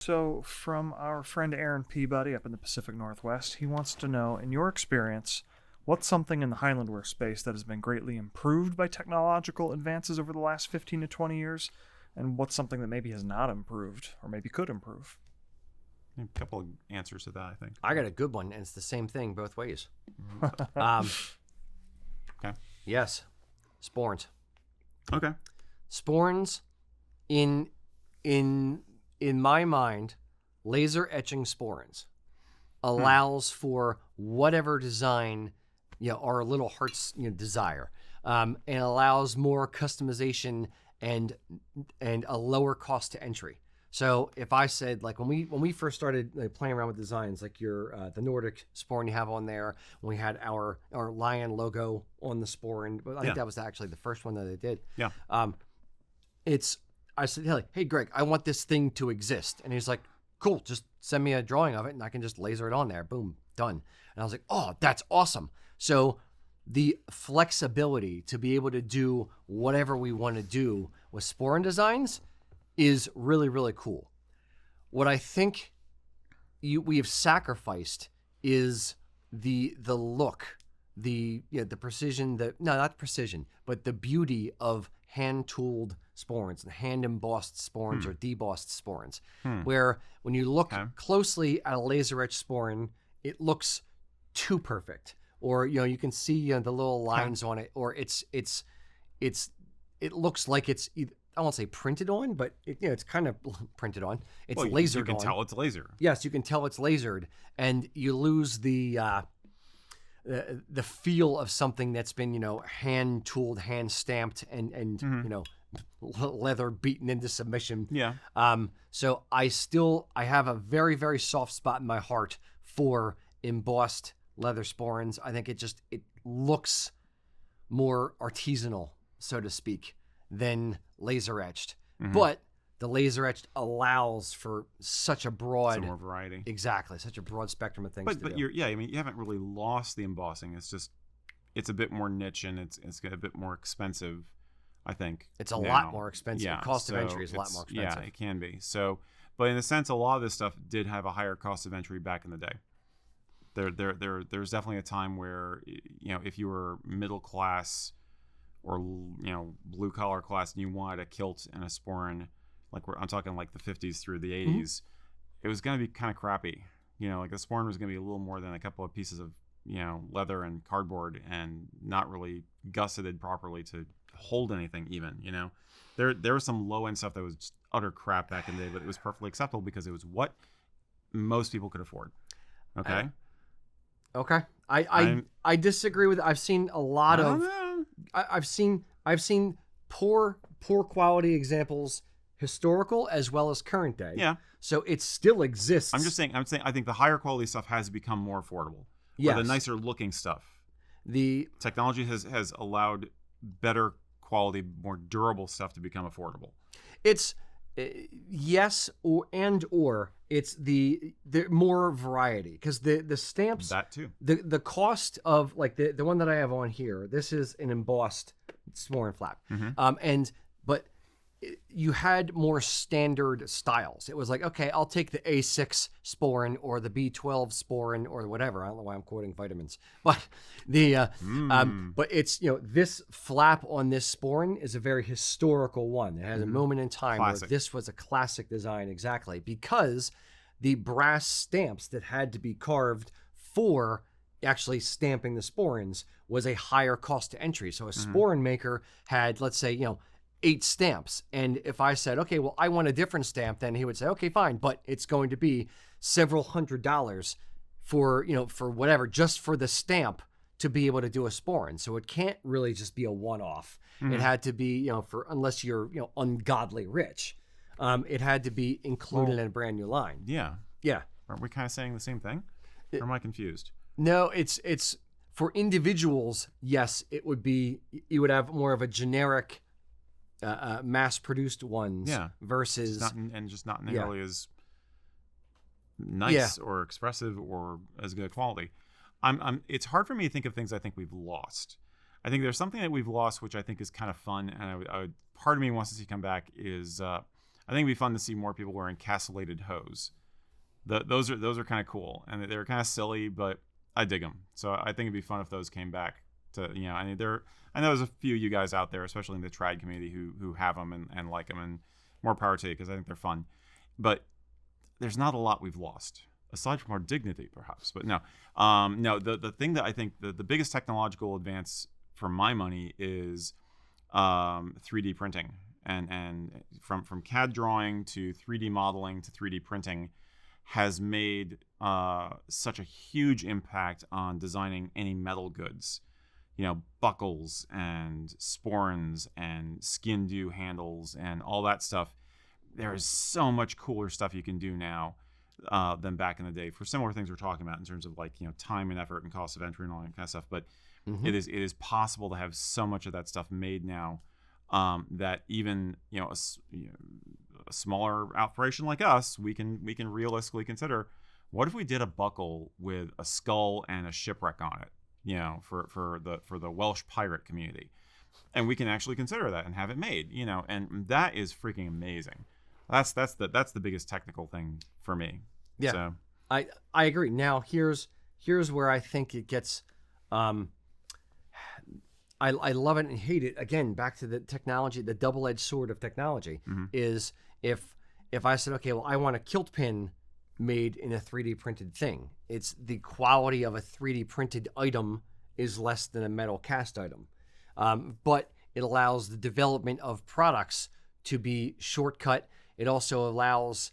So, from our friend Aaron Peabody up in the Pacific Northwest, he wants to know, in your experience, what's something in the Highland wear space that has been greatly improved by technological advances over the last 15 to 20 years, and what's something that maybe has not improved, or maybe could improve? A couple of answers to that, I think. I got a good one, and it's the same thing both ways. Okay. Yes, sporns. Okay. Sporns, in my mind, laser etching sporns allows for whatever design our little hearts desire, and allows more customization and a lower cost to entry. So if I said, like, when we first started playing around with designs, like the Nordic sporn you have on there, when we had our lion logo on the sporn, but I think that was actually the first one that they did. Yeah. I said, hey, Greg, I want this thing to exist. And he's like, cool, just send me a drawing of it and I can just laser it on there. Boom, done. And I was like, oh, that's awesome. So the flexibility to be able to do whatever we want to do with sporn designs is really, really cool. What I think we have sacrificed is the look, the precision, not precision, but the beauty of hand-tooled sporns and hand-embossed sporns or debossed sporns, where when you look closely at a laser-etched sporn, it looks too perfect, or you can see the little lines on it, or it looks like it's either, I won't say printed on, but it's kind of printed on. It's lasered on. You can tell it's laser. Yes, you can tell it's lasered, and you lose the feel of something that's been hand tooled, hand stamped, and leather beaten into submission. Yeah. So I have a very, very soft spot in my heart for embossed leather sporns. I think it looks more artisanal, so to speak, than laser etched. But the laser etched allows for such a broad, some more variety. Exactly, such a broad spectrum of things. But you haven't really lost the embossing. It's a bit more niche, and it's a bit more expensive, I think. It's a lot more expensive. Yeah, cost of entry is a lot more expensive. Yeah, it can be. So, but in a sense, a lot of this stuff did have a higher cost of entry back in the day. There's definitely a time where if you were middle class or blue collar class and you wanted a kilt and a sporn, I'm talking like the 50s through the 80s, it was going to be kind of crappy. Like the sporn was going to be a little more than a couple of pieces of leather and cardboard, and not really gusseted properly to hold anything even. There was some low end stuff that was just utter crap back in the day, but it was perfectly acceptable because it was what most people could afford. Okay. Okay. I disagree with. I've seen a lot of. I've seen poor quality examples, historical as well as current day. Yeah. So it still exists. I'm saying I think the higher quality stuff has become more affordable. Yeah. The nicer looking stuff. The technology has allowed better quality, more durable stuff to become affordable. It's yes, or it's the more variety, because the stamps, that too. The cost of, like, the one that I have on here, this is an embossed sporn flap, but you had more standard styles. It was like, okay, I'll take the A6 sporn or the B12 sporn or whatever. I don't know why I'm quoting vitamins, but but it's, this flap on this sporn is a very historical one. It has a moment in time where this was a classic design, exactly, because the brass stamps that had to be carved for actually stamping the sporns was a higher cost to entry. So a sporn maker had, let's say, 8 stamps. And if I said, okay, well, I want a different stamp, then he would say, okay, fine, but it's going to be several $100s for, for whatever, just for the stamp to be able to do a sporn. So it can't really just be a one-off. It had to be, unless you're, ungodly rich, it had to be included in a brand new line. Yeah. Yeah. Aren't we kind of saying the same thing? Or am I confused? No, it's for individuals. Yes, it would be, you would have more of a generic, mass-produced ones, versus just not nearly as nice or expressive or as good quality. It's hard for me to think of things I think we've lost. I think there's something that we've lost, which I think is kind of fun, and I part of me wants to see come back is I I think it'd be fun to see more people wearing castellated hose. Those are kind of cool, and they're kind of silly, but I dig them. So I think it'd be fun if those came back. I mean, I know there's a few of you guys out there, especially in the trad community, who have them and like them, and more power to you, because I think they're fun. But there's not a lot we've lost, aside from our dignity, perhaps. But no, the thing that I think the biggest technological advance for my money is 3D printing, and from CAD drawing to 3D modeling to 3D printing has made such a huge impact on designing any metal goods. Buckles and sporrans and skin dew handles and all that stuff. There is so much cooler stuff you can do now than back in the day for similar things we're talking about in terms of time and effort and cost of entry and all that kind of stuff. But it is possible to have so much of that stuff made now that even a smaller operation like us, we can realistically consider, what if we did a buckle with a skull and a shipwreck on it? For the Welsh pirate community, and we can actually consider that and have it made. And that is freaking amazing. That's the biggest technical thing for me. Yeah, so. I agree. Now here's where I think it gets. I love it and hate it. Again, back to the technology, the double-edged sword of technology is if I said, okay, well, I want a kilt pin made in a 3D printed thing. It's the quality of a 3D printed item is less than a metal cast item. But it allows the development of products to be shortcut. It also allows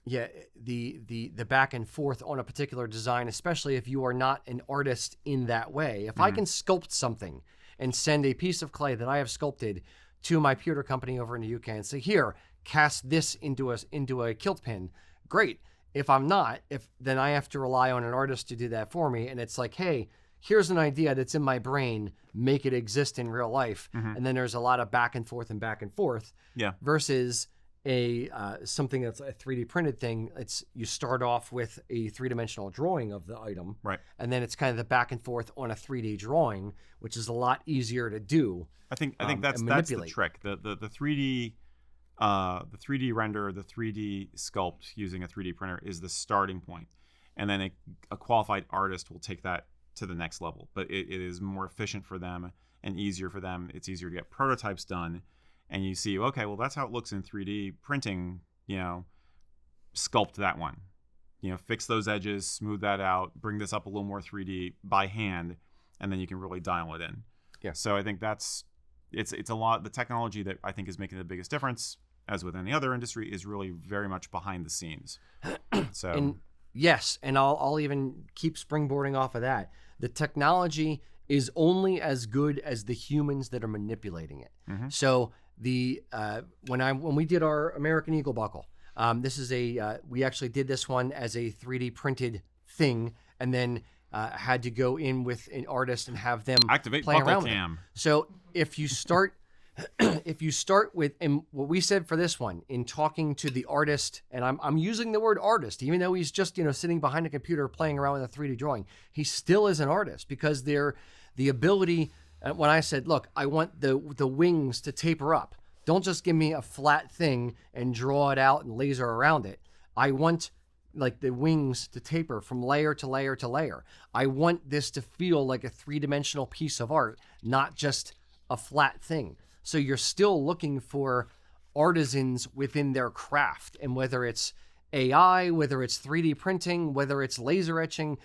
the back and forth on a particular design, especially if you are not an artist in that way. If I can sculpt something and send a piece of clay that I have sculpted to my pewter company over in the UK and say, here, cast this into a kilt pin, great. If I'm not, then I have to rely on an artist to do that for me. And it's like, hey, here's an idea that's in my brain, make it exist in real life. And then there's a lot of back and forth. Yeah. Versus something that's a 3D printed thing. You start off with a 3-dimensional drawing of the item, right? And then it's kind of the back and forth on a 3D drawing, which is a lot easier to do. I think that's the trick. The 3D. The 3D render, the 3D sculpt using a 3D printer is the starting point. And then a qualified artist will take that to the next level. But it is more efficient for them and easier for them. It's easier to get prototypes done. And you see, okay, well, that's how it looks in 3D printing, sculpt that one. Fix those edges, smooth that out, bring this up a little more 3D by hand, and then you can really dial it in. Yeah. So I think it's a lot. The technology that I think is making the biggest difference, as with any other industry, is really very much behind the scenes. So yes, and I'll even keep springboarding off of that. The technology is only as good as the humans that are manipulating it. So when we did our American Eagle buckle, this is we actually did this one as a 3D printed thing, and then had to go in with an artist and have them activate play buckle around cam. with it. So if you start with, and what we said for this one in talking to the artist, and I'm using the word artist, even though he's just sitting behind a computer playing around with a 3D drawing, he still is an artist, because they're the ability. When I said, look, I want the wings to taper up. Don't just give me a flat thing and draw it out and laser around it. I want the wings to taper from layer to layer to layer. I want this to feel like a 3-dimensional piece of art, not just a flat thing. So you're still looking for artisans within their craft, and whether it's AI, whether it's 3D printing, whether it's laser etching,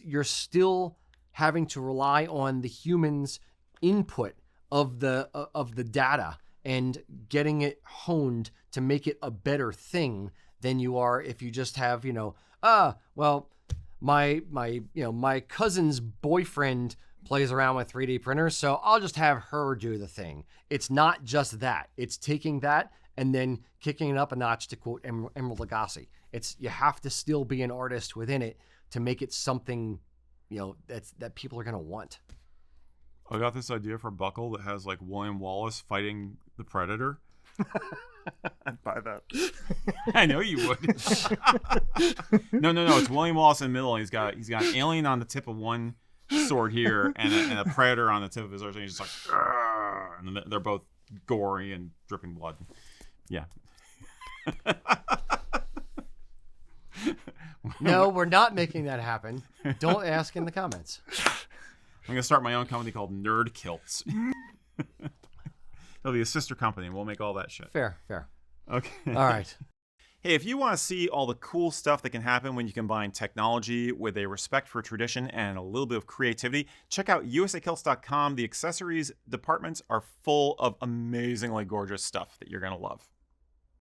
you're still having to rely on the human's input of the data and getting it honed to make it a better thing than you are if you just have, my cousin's boyfriend plays around with 3D printers, so I'll just have her do the thing. It's not just that. It's taking that and then kicking it up a notch, to quote Emerald Lagasse. You have to still be an artist within it to make it something, that people are going to want. I got this idea for a buckle that has William Wallace fighting the Predator. I'd buy that. I know you would. No. It's William Wallace in the middle. He's got an alien on the tip of one sword here and a predator on the tip of his other. And he's just and they're both gory and dripping blood. Yeah. No, we're not making that happen. Don't ask in the comments. I'm going to start my own company called Nerd Kilts. It'll be a sister company, and we'll make all that shit. Fair. Okay. All right. Hey, if you want to see all the cool stuff that can happen when you combine technology with a respect for tradition and a little bit of creativity, check out usakilts.com. The accessories departments are full of amazingly gorgeous stuff that you're going to love.